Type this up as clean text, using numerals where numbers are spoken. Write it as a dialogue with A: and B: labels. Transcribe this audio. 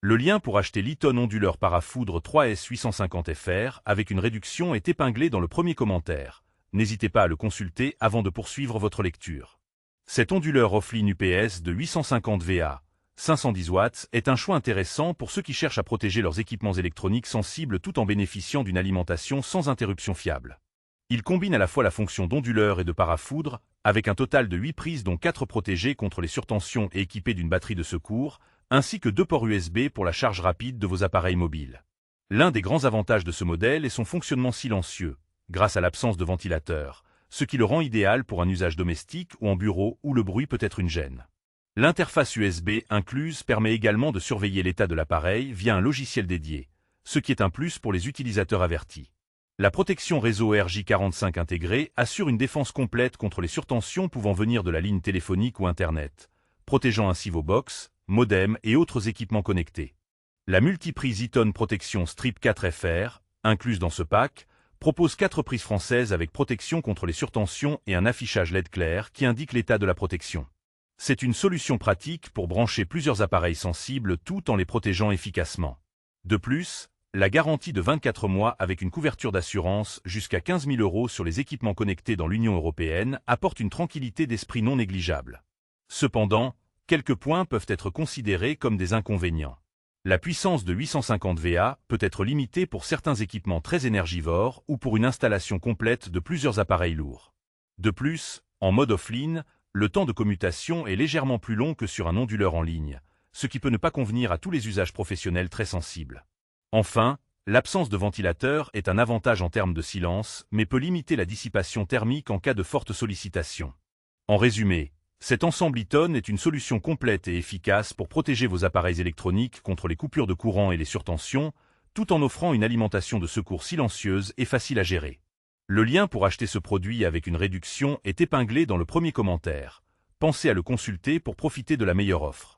A: Le lien pour acheter l'Eaton onduleur parafoudre 3S850FR avec une réduction est épinglé dans le premier commentaire. N'hésitez pas à le consulter avant de poursuivre votre lecture. Cet onduleur offline UPS de 850 VA, 510 watts, est un choix intéressant pour ceux qui cherchent à protéger leurs équipements électroniques sensibles tout en bénéficiant d'une alimentation sans interruption fiable. Il combine à la fois la fonction d'onduleur et de parafoudre, avec un total de 8 prises dont 4 protégées contre les surtensions et équipées d'une batterie de secours, ainsi que 2 ports USB pour la charge rapide de vos appareils mobiles. L'un des grands avantages de ce modèle est son fonctionnement silencieux, grâce à l'absence de ventilateur, ce qui le rend idéal pour un usage domestique ou en bureau où le bruit peut être une gêne. L'interface USB incluse permet également de surveiller l'état de l'appareil via un logiciel dédié, ce qui est un plus pour les utilisateurs avertis. La protection réseau RJ45 intégrée assure une défense complète contre les surtensions pouvant venir de la ligne téléphonique ou Internet, protégeant ainsi vos box, modems et autres équipements connectés. La multiprise Eaton Protection Strip 4FR, incluse dans ce pack, propose 4 prises françaises avec protection contre les surtensions et un affichage LED clair qui indique l'état de la protection. C'est une solution pratique pour brancher plusieurs appareils sensibles tout en les protégeant efficacement. De plus, la garantie de 24 mois avec une couverture d'assurance jusqu'à 15 000 € sur les équipements connectés dans l'Union européenne apporte une tranquillité d'esprit non négligeable. Cependant, quelques points peuvent être considérés comme des inconvénients. La puissance de 850 VA peut être limitée pour certains équipements très énergivores ou pour une installation complète de plusieurs appareils lourds. De plus, en mode offline, le temps de commutation est légèrement plus long que sur un onduleur en ligne, ce qui peut ne pas convenir à tous les usages professionnels très sensibles. Enfin, l'absence de ventilateur est un avantage en termes de silence, mais peut limiter la dissipation thermique en cas de forte sollicitation. En résumé, cet ensemble Eaton est une solution complète et efficace pour protéger vos appareils électroniques contre les coupures de courant et les surtensions, tout en offrant une alimentation de secours silencieuse et facile à gérer. Le lien pour acheter ce produit avec une réduction est épinglé dans le premier commentaire. Pensez à le consulter pour profiter de la meilleure offre.